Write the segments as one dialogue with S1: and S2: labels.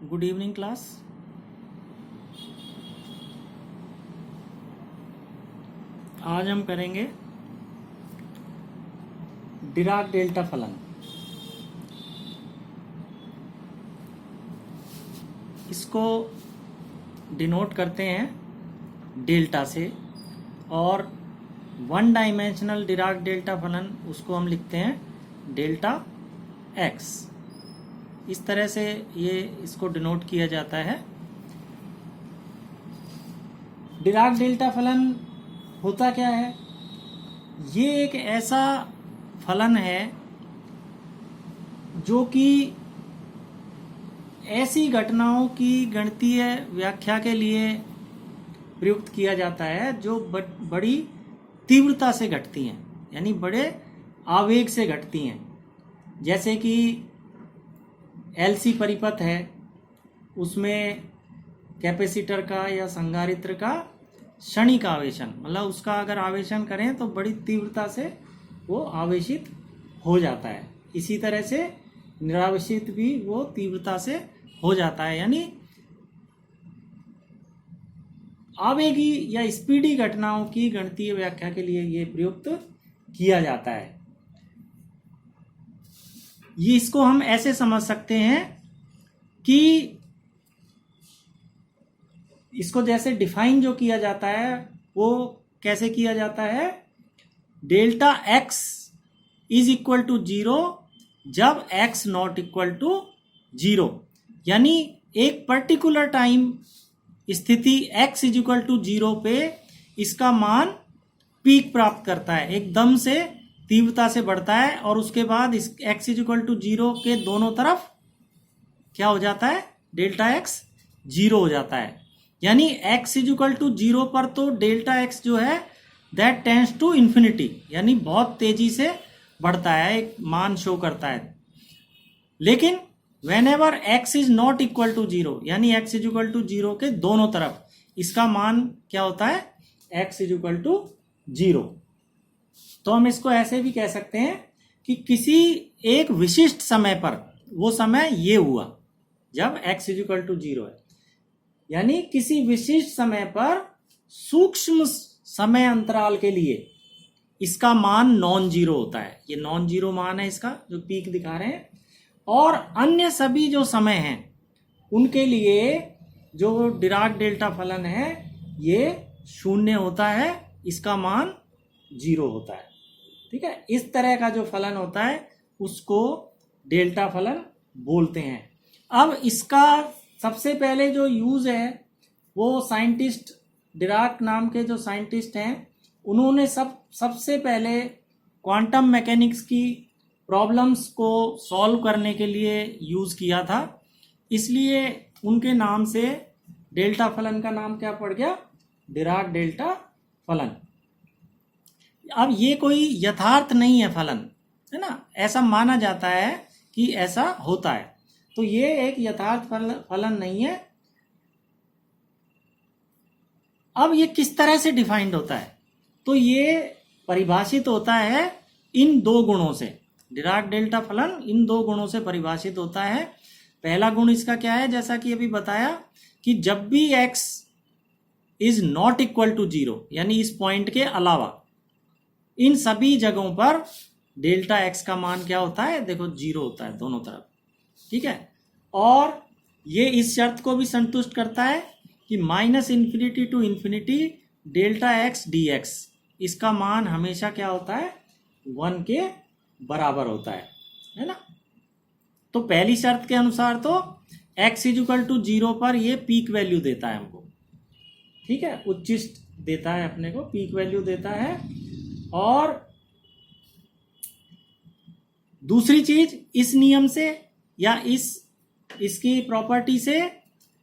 S1: Good evening class. आज हम करेंगे डिराक डेल्टा फलन। इसको डिनोट करते हैं डेल्टा से, और वन डायमेंशनल डिराक डेल्टा फलन उसको हम लिखते हैं डेल्टा एक्स। इस तरह से ये इसको डिनोट किया जाता है। डिराक डेल्टा फलन होता क्या है? ये एक ऐसा फलन है जो कि ऐसी घटनाओं की गणितीय व्याख्या के लिए प्रयुक्त किया जाता है जो बड़ी तीव्रता से घटती हैं, यानी बड़े आवेग से घटती हैं। जैसे कि एलसी परिपथ है, उसमें कैपेसिटर का या संधारित्र का क्षणिक आवेशन, मतलब उसका अगर आवेशन करें तो बड़ी तीव्रता से वो आवेशित हो जाता है। इसी तरह से निरावेशित भी वो तीव्रता से हो जाता है, यानी आवेगी या स्पीडी घटनाओं की गणितीय व्याख्या के लिए ये प्रयुक्त किया जाता है। ये इसको हम ऐसे समझ सकते हैं कि इसको जैसे डिफाइन जो किया जाता है वो कैसे किया जाता है? Delta X is equal to 0 जब एक्स नॉट इक्वल टू 0, यानी एक पर्टिकुलर टाइम स्थिति x इज इक्वल टू 0 पे इसका मान पीक प्राप्त करता है, एकदम से तीव्रता से बढ़ता है, और उसके बाद इस x इज इक्वल टू 0 के दोनों तरफ क्या हो जाता है? डेल्टा x 0 हो जाता है। यानी x इज इक्वल टू 0 पर तो डेल्टा x जो है दैट टेंड्स टू इन्फिनिटी, यानी बहुत तेजी से बढ़ता है, एक मान शो करता है। लेकिन whenever x is not equal to 0, यानी x इज इक्वल टू 0 के दोनों तरफ इसका मान क्या होता है? x is equal to 0। तो हम इसको ऐसे भी कह सकते हैं कि किसी एक विशिष्ट समय पर, वो समय ये हुआ जब x इज इक्वल टू 0 है, यानी किसी विशिष्ट समय पर सूक्ष्म समय अंतराल के लिए इसका मान नॉन जीरो होता है। ये नॉन जीरो मान है इसका जो पीक दिखा रहे हैं, और अन्य सभी जो समय हैं उनके लिए जो डिराक डेल्टा फलन है ये शून्य होता है, इसका मान 0 होता है। ठीक है, इस तरह का जो फलन होता है उसको डेल्टा फलन बोलते हैं। अब इसका सबसे पहले जो यूज है वो साइंटिस्ट, डिराक नाम के जो साइंटिस्ट हैं, उन्होंने सबसे पहले क्वांटम मैकेनिक्स की प्रॉब्लम्स को सॉल्व करने के लिए यूज किया था, इसलिए उनके नाम से डेल्टा फलन का नाम क्या पड़ गया? डिराक डेल्टा फलन। अब ये कोई यथार्थ नहीं है फलन, है ना, ऐसा माना जाता है कि ऐसा होता है, तो ये एक यथार्थ फलन नहीं है। अब ये किस तरह से डिफाइंड होता है? तो ये परिभाषित होता है इन दो गुणों से। डिराक डेल्टा फलन इन दो गुणों से परिभाषित होता है। पहला गुण इसका क्या है? जैसा कि अभी बताया कि जब भी x is not equal to 0, यानी इस पॉइंट के अलावा इन सभी जगहों पर डेल्टा x का मान क्या होता है? देखो 0 होता है दोनों तरफ। ठीक है, और ये इस शर्त को भी संतुष्ट करता है कि -∞ to infinity delta x dx, इसका मान हमेशा क्या होता है? 1 के बराबर होता है ना। तो पहली शर्त के अनुसार तो x इज इक्वल टू 0 पर ये पीक वैल्यू देता है हमको। ठीक है, उच्चिष्ट देता है अपने को, पीक वैल्यू देता है। और दूसरी चीज, इस नियम से या इसकी प्रॉपर्टी से,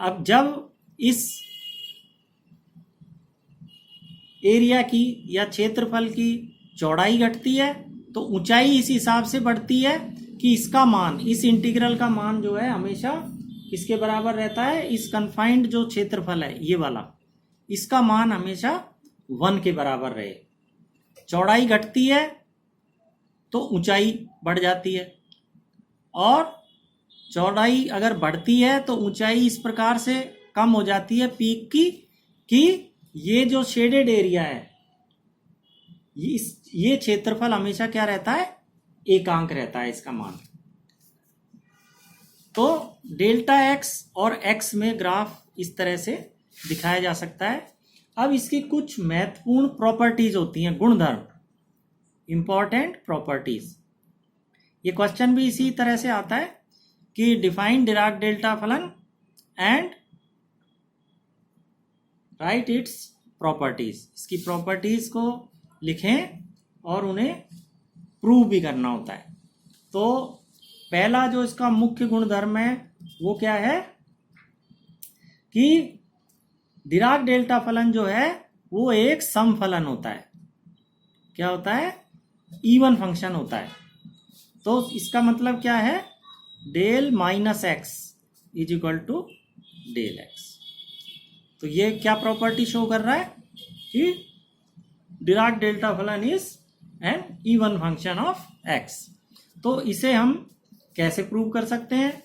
S1: अब जब इस एरिया की या क्षेत्रफल की चौड़ाई घटती है तो ऊंचाई इस हिसाब से बढ़ती है कि इसका मान, इस इंटीग्रल का मान जो है हमेशा किसके बराबर रहता है? इस कन्फाइंड जो क्षेत्रफल है ये वाला, इसका मान हमेशा 1 के बराबर रहे। चौड़ाई घटती है तो ऊंचाई बढ़ जाती है, और चौड़ाई अगर बढ़ती है तो ऊंचाई इस प्रकार से कम हो जाती है पीक की कि ये जो शेडेड एरिया है ये क्षेत्रफल हमेशा क्या रहता है, एकांक रहता है इसका मान। तो डेल्टा एक्स और एक्स में ग्राफ इस तरह से दिखाया जा सकता है। अब इसकी कुछ महत्वपूर्ण प्रॉपर्टीज होती हैं, गुणधर्म, इंपॉर्टेंट प्रॉपर्टीज। ये क्वेश्चन भी इसी तरह से आता है कि डिफाइन डिराक डेल्टा फलन एंड राइट इट्स प्रॉपर्टीज। इसकी प्रॉपर्टीज को लिखें और उन्हें प्रूव भी करना होता है। तो पहला जो इसका मुख्य गुणधर्म है वो क्या है कि डिराक डेल्टा फलन जो है वो एक सम फलन होता है। क्या होता है, इवन फंक्शन होता है। तो इसका मतलब क्या है, del minus X is equal to del X. तो ये क्या प्रॉपर्टी शो कर रहा है कि डिराक डेल्टा फलन is an even function of X. तो इसे हम कैसे प्रूव कर सकते हैं,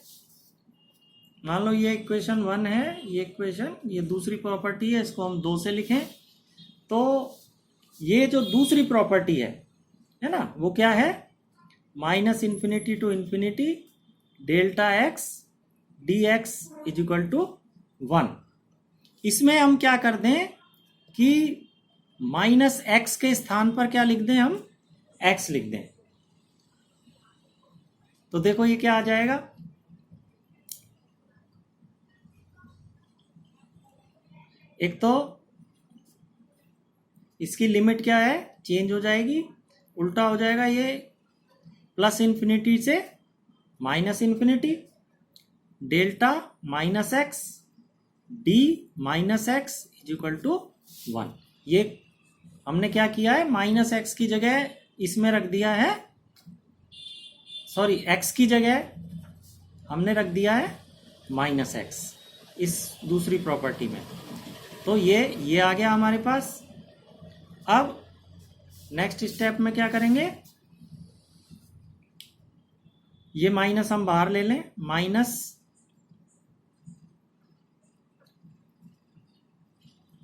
S1: मान लो ये इक्वेशन 1 है, ये इक्वेशन, ये दूसरी प्रॉपर्टी है, इसको हम 2 से लिखें। तो ये जो दूसरी प्रॉपर्टी है ना, वो क्या है, minus infinity to infinity delta X D X is equal to 1। इसमें हम क्या कर दें कि माइनस एक्स के स्थान पर क्या लिख दें, हम एक्स लिख दें। तो देखो ये क्या आ जाएगा, एक तो इसकी लिमिट क्या है, चेंज हो जाएगी, उल्टा हो जाएगा, ये प्लस इन्फिनिटी से minus infinity, delta minus X D minus X is equal to 1। ये हमने क्या किया है, माइनस एक्स की जगह इसमें रख दिया है, सॉरी एक्स की जगह हमने रख दिया है माइनस एक्स इस दूसरी प्रॉपर्टी में। तो ये आ गया हमारे पास। अब नेक्स्ट स्टेप में क्या करेंगे, ये माइनस हम बाहर ले लें, minus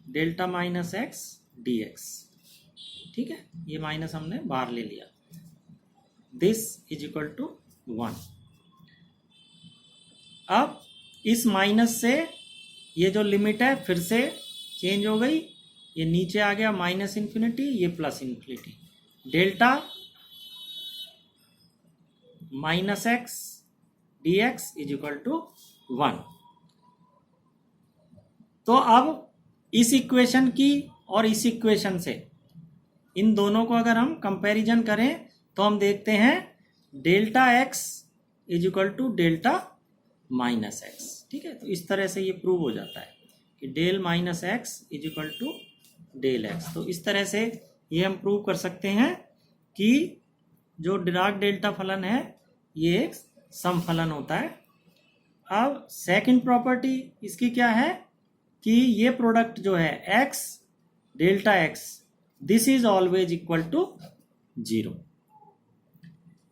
S1: delta minus X D X, ठीक है, ये माइनस हमने बाहर ले लिया, दिस इज इक्वल टू 1। अब इस माइनस से ये जो लिमिट है फिर से चेंज हो गई, ये नीचे आ गया माइनस इन्फिनिटी, ये plus infinity, delta minus X D X is equal to 1। तो अब इस इक्वेशन की और इस इक्वेशन से, इन दोनों को अगर हम कंपैरिजन करें तो हम देखते हैं delta X is equal to delta minus X, ठीक है। तो इस तरह से ये प्रूव हो जाता है कि del minus X is equal to del X. तो इस तरह से ये हम प्रूव कर सकते हैं कि जो डिराक डेल्टा फलन है ये एक सम फलन होता है। अब सेकंड प्रॉपर्टी इसकी क्या है कि ये प्रोडक्ट जो है X delta X, this is always equal to 0।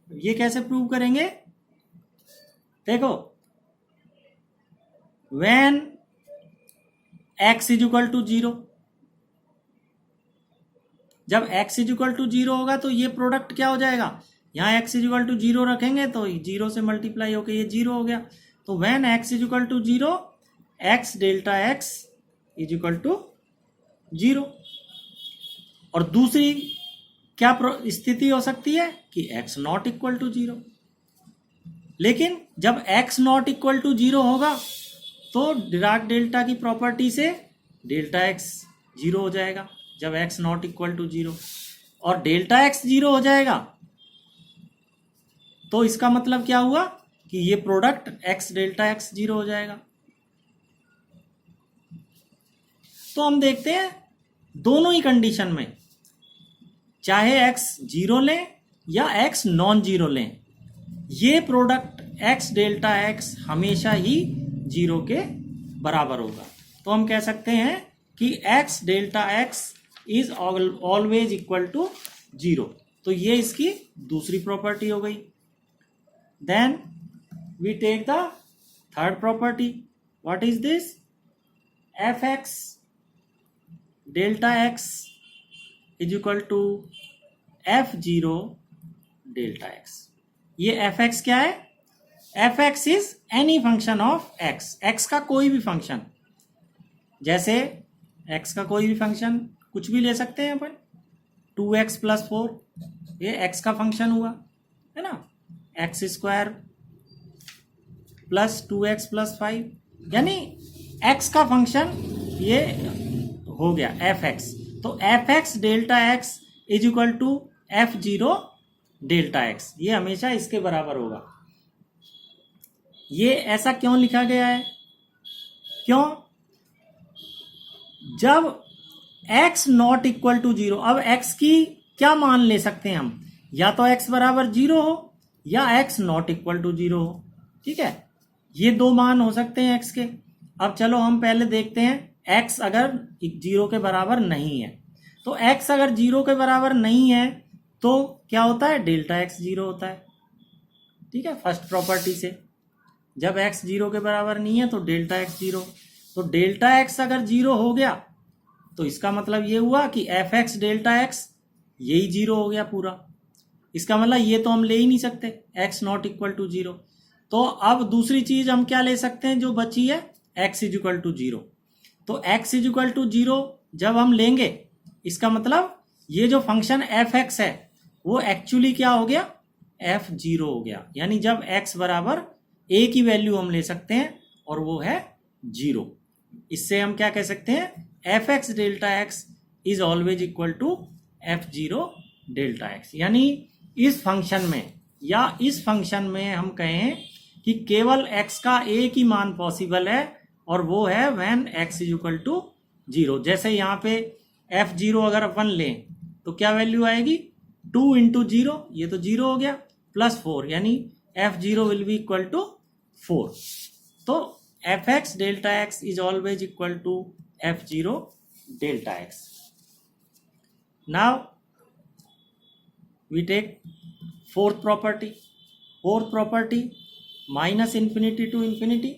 S1: ये कैसे प्रूव करेंगे, देखो, when x is equal to 0, जब x इज इक्वल टू 0 होगा तो ये प्रोडक्ट क्या हो जाएगा, यहां x इज इक्वल टू 0 रखेंगे तो 0 से मल्टीप्लाई होकर ये 0 हो गया। तो when x is equal to 0, x delta x is equal to 0। और दूसरी क्या स्थिति हो सकती है कि x नॉट इक्वल टू 0। लेकिन जब x नॉट इक्वल टू 0 होगा तो डिराक डेल्टा की प्रॉपर्टी से डेल्टा x 0 हो जाएगा जब x नॉट इक्वल टू 0, और डेल्टा x 0 हो जाएगा तो इसका मतलब क्या हुआ कि ये प्रोडक्ट x डेल्टा x 0 हो जाएगा। तो हम देखते हैं दोनों ही कंडीशन में, चाहे x 0 लें या x नॉन 0 लें, ये प्रोडक्ट x डेल्टा x हमेशा ही 0 के बराबर होगा। तो हम कह सकते हैं कि x delta x is always equal to 0। तो ये इसकी दूसरी प्रॉपर्टी हो गई। Then we take the third property. What is this? fx delta x is equal to f0 delta x. ये fx क्या है? fx is any function of x. x का कोई भी फंक्शन, जैसे x का कोई भी फंक्शन कुछ भी ले सकते हैं अपन. 2x + 4 ये x का फंक्शन हुआ है ना. x² + 2x + 5 यानी x का फंक्शन ये हो गया fx. तो fx delta x is equal to f0 delta x. ये हमेशा इसके बराबर होगा. ये ऐसा क्यों लिखा गया है? क्यों? जब x नॉट इक्वल टू 0, अब x की क्या मान ले सकते हैं हम? या तो x बराबर 0 हो या x नॉट इक्वल टू 0 हो. ठीक है, ये दो मान हो सकते हैं x के. अब चलो हम पहले देखते हैं x अगर 0 के बराबर नहीं है. तो x अगर 0 के बराबर नहीं है तो क्या होता है? डेल्टा x 0 होता है. ठीक है, फर्स्ट प्रॉपर्टी से जब x 0 के बराबर नहीं है तो डेल्टा x 0. तो डेल्टा x अगर 0 हो गया तो इसका मतलब ये हुआ कि fx डेल्टा x यही 0 हो गया पूरा. इसका मतलब ये तो हम ले ही नहीं सकते x नॉट इक्वल टू 0. तो अब दूसरी चीज हम क्या ले सकते हैं जो बची है? x is equal to 0. तो x इज इक्वल टू 0 जब हम लेंगे, इसका मतलब ये जो फंक्शन fx है वो एक्चुअली क्या हो गया? f0 हो गया. यानी जब x बराबर a की वैल्यू हम ले सकते हैं और वो है 0. इससे हम क्या कह सकते हैं? fx delta x is always equal to f0 delta x. यानी इस फंक्शन में या इस फंक्शन में हम कहें कि केवल x का एक ही मान पॉसिबल है और वो है when x is equal to 0. जैसे यहाँ पे f0 अगर अपन लें तो क्या वैल्यू आएगी? 2 × 0, ये तो 0 हो गया, +4 यानी f0 will be equal to 4. तो fx delta x is always equal to f0 delta x. Now we take fourth property. Fourth property, minus infinity to infinity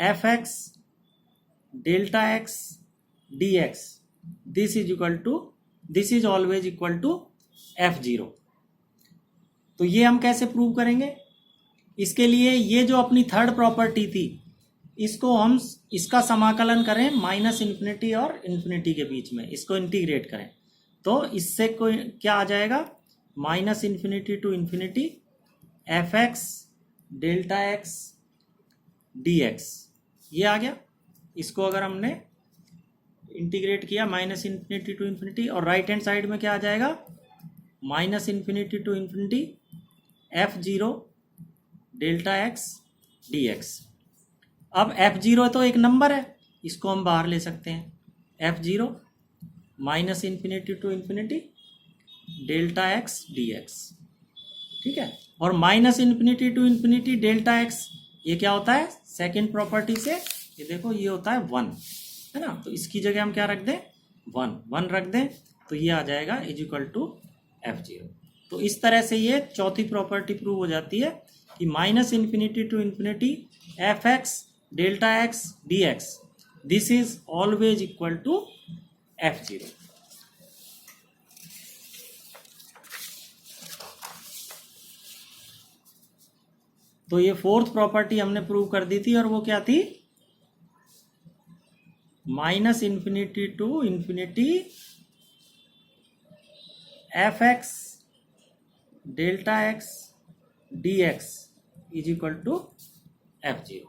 S1: fx delta x dx, this is always equal to f0. तो ये हम कैसे prove करेंगे? इसके लिए ये जो अपनी थर्ड प्रॉपर्टी थी इसको हम इसका समाकलन करें -∞ और ∞ के बीच में, इसको इंटीग्रेट करें. तो इससे कोई क्या आ जाएगा? -∞ to ∞ fx delta x dx, ये आ गया. इसको अगर हमने इंटीग्रेट किया -∞ to ∞, और राइट हैंड साइड में क्या आ जाएगा? -∞ to ∞ f0 delta x dx. अब f0 तो एक नंबर है, इसको हम बाहर ले सकते हैं. f0 -∞ to ∞ delta x dx. ठीक है, और -∞ to ∞ डेल्टा x ये क्या होता है? सेकेंड प्रॉपर्टी से ये देखो ये होता है 1, है ना. तो इसकी जगह हम क्या रख दें? 1 रख दें तो ये आ जाएगा इज इक्वल टू f0. तो इस तरह से ये चौथी प्रॉपर्टी प्रूव हो जाती है कि -∞ to ∞ fx delta x dx, this is always equal to f0. तो ये फोर्थ प्रॉपर्टी हमने प्रूव कर दी थी और वो क्या थी? -∞ to ∞ fx delta x dx is equal to f0.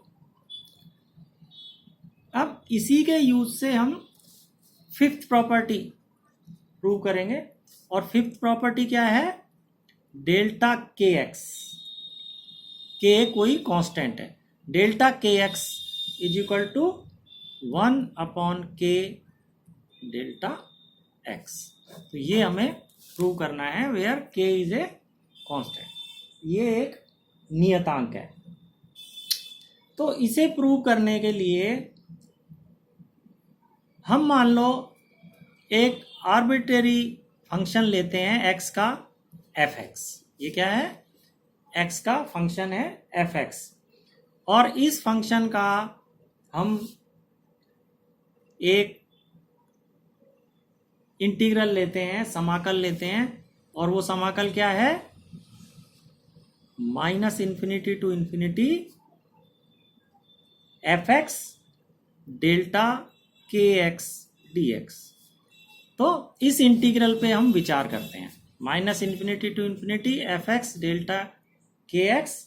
S1: अब इसी के यूज से हम फिफ्थ प्रॉपर्टी प्रूव करेंगे. और फिफ्थ प्रॉपर्टी क्या है? Delta K x. के कोई कांस्टेंट है. Delta K X is equal to 1/k delta X. तो ये हमें प्रूव करना है वेयर के इज ए कांस्टेंट. ये एक नियतांक है. तो इसे प्रूव करने के लिए हम मान लो एक आर्बिट्रेरी फंक्शन लेते हैं x का fx. ये क्या है? एक्स का फंक्शन है एफ एक्स, और इस फंक्शन का हम एक इंटीग्रल लेते हैं, समाकल लेते हैं, और वो समाकल क्या है? Minus infinity to infinity F X delta K X D X. तो इस इंटीग्रल पे हम विचार करते हैं, minus infinity to infinity F X delta K X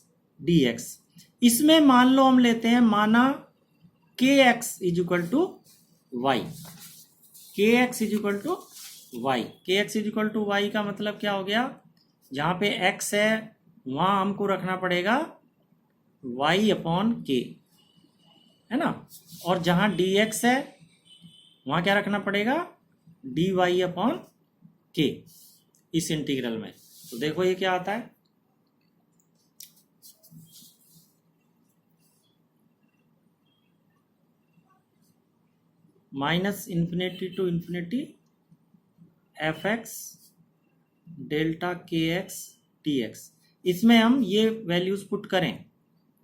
S1: D X. इसमें मान लो हम लेते हैं, माना K X is equal to Y, K X is equal to Y. K X is equal to Y का मतलब क्या हो गया? जहाँ पे एक्स है वहाँ हमको रखना पड़ेगा वाई अपॉन के, है ना, और जहाँ डी एक्स है वहाँ क्या रखना पड़ेगा? डी वाई अपॉन के इस इंटीग्रल में। तो देखो ये क्या आता है, minus infinity to infinity F X delta K X D X. इसमें हम ये वैल्यूज पुट करें,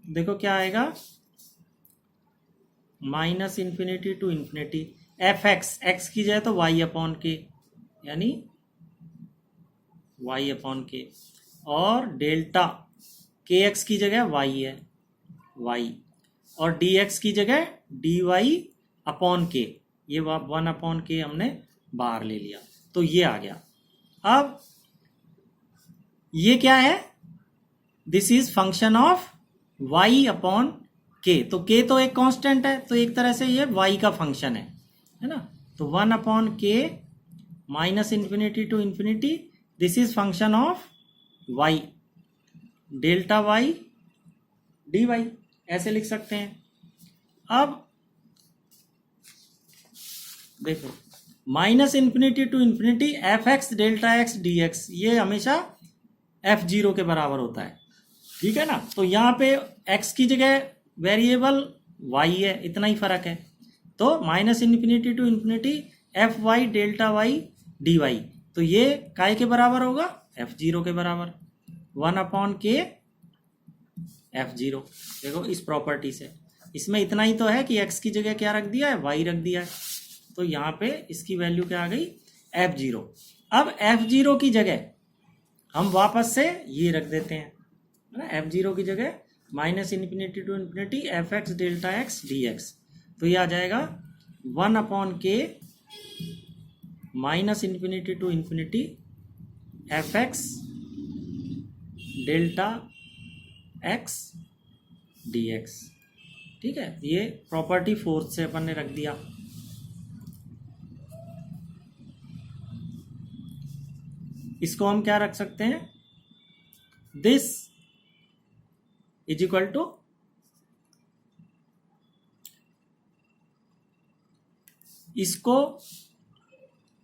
S1: देखो क्या आएगा, minus infinity to infinity F X, X की जगह तो वाई अपॉन के, यानी वाई अपॉन के, और डेल्टा के एक्स की जगह वाई है, वाई, और डी एक्स की जगह डी वाई अपॉन के, ये 1 अपॉन के हमने बाहर ले लिया, तो ये आ गया। अब ये क्या है? This is function of Y upon K. तो के तो एक कांस्टेंट है, तो एक तरह से ये वाई का फंक्शन है ना। तो 1 upon K minus infinity to infinity, this is function of Y delta Y D Y, ऐसे लिख सकते हैं। अब देखो, minus infinity to infinity F X delta X D X, ये हमेशा f0 के बराबर होता है, ठीक है ना। तो यहाँ पे x की जगह वेरिएबल y है, इतना ही फर्क है। तो minus infinity to infinity F Y delta Y D Y, तो ये काय के बराबर होगा? f0 के बराबर, 1 अपॉन के f0। देखो इस प्रॉपर्टी से, इसमें इतना ही तो है कि x की जगह क्या रख दिया है? y रख दिया है, तो यहाँ पे इसकी वैल्यू क्या आ गई? f0। अब f0 की जगह हम वापस से ये रख देते हैं, है ना, f0 की जगह minus infinity to infinity F X delta X D X, तो ये आ जाएगा 1 upon K minus infinity to infinity F X delta X D X, ठीक है। ये प्रॉपर्टी फोर्थ से अपन ने रख दिया। इसको हम क्या रख सकते हैं? दिस इज इक्वल टू इसको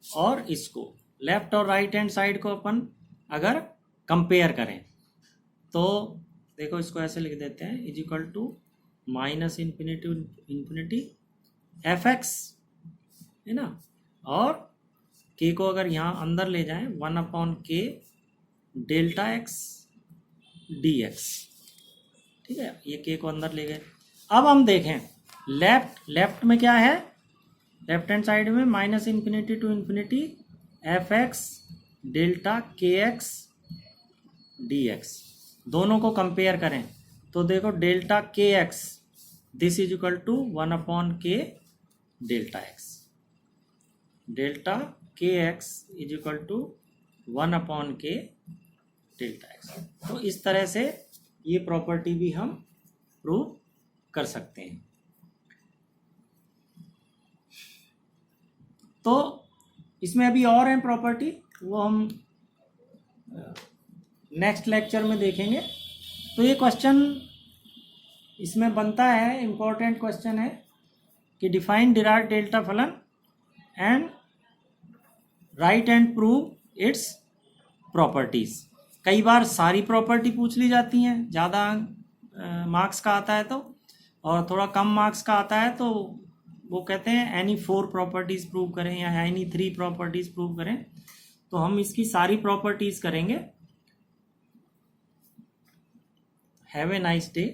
S1: और इसको, लेफ्ट और राइट हैंड साइड को अपन अगर कंपेयर करें तो देखो इसको ऐसे लिख देते हैं, is equal to minus infinity infinity F X, है ना, और के को अगर यहाँ अंदर ले जाएं 1 upon K delta X D X, ठीक है, ये के को अंदर ले गए। अब हम देखें लेफ्ट में क्या है, लेफ्ट हैंड साइड में minus infinity to infinity F X delta K X D X, दोनों को कंपेयर करें तो देखो delta K X this is equal to 1 upon K delta X, delta K X is equal to 1 upon K delta X. तो इस तरह से ये प्रॉपर्टी भी हम प्रूव कर सकते हैं। तो इसमें अभी और हैं प्रॉपर्टी, वो हम नेक्स्ट लेक्चर में देखेंगे। तो ये क्वेश्चन इसमें बनता है, इम्पोर्टेंट क्वेश्चन है कि डिफाइन डिराइव्ड डेल्टा फलन and right and prove its properties. कई बार सारी प्रॉपर्टी पूछ ली जाती हैं, ज़्यादा मार्क्स का आता है तो, और थोड़ा कम मार्क्स का आता है तो वो कहते हैं एनी 4 प्रॉपर्टीज प्रूव करें या एनी 3 प्रॉपर्टीज प्रूव करें। तो हम इसकी सारी प्रॉपर्टीज करेंगे। Have a nice day.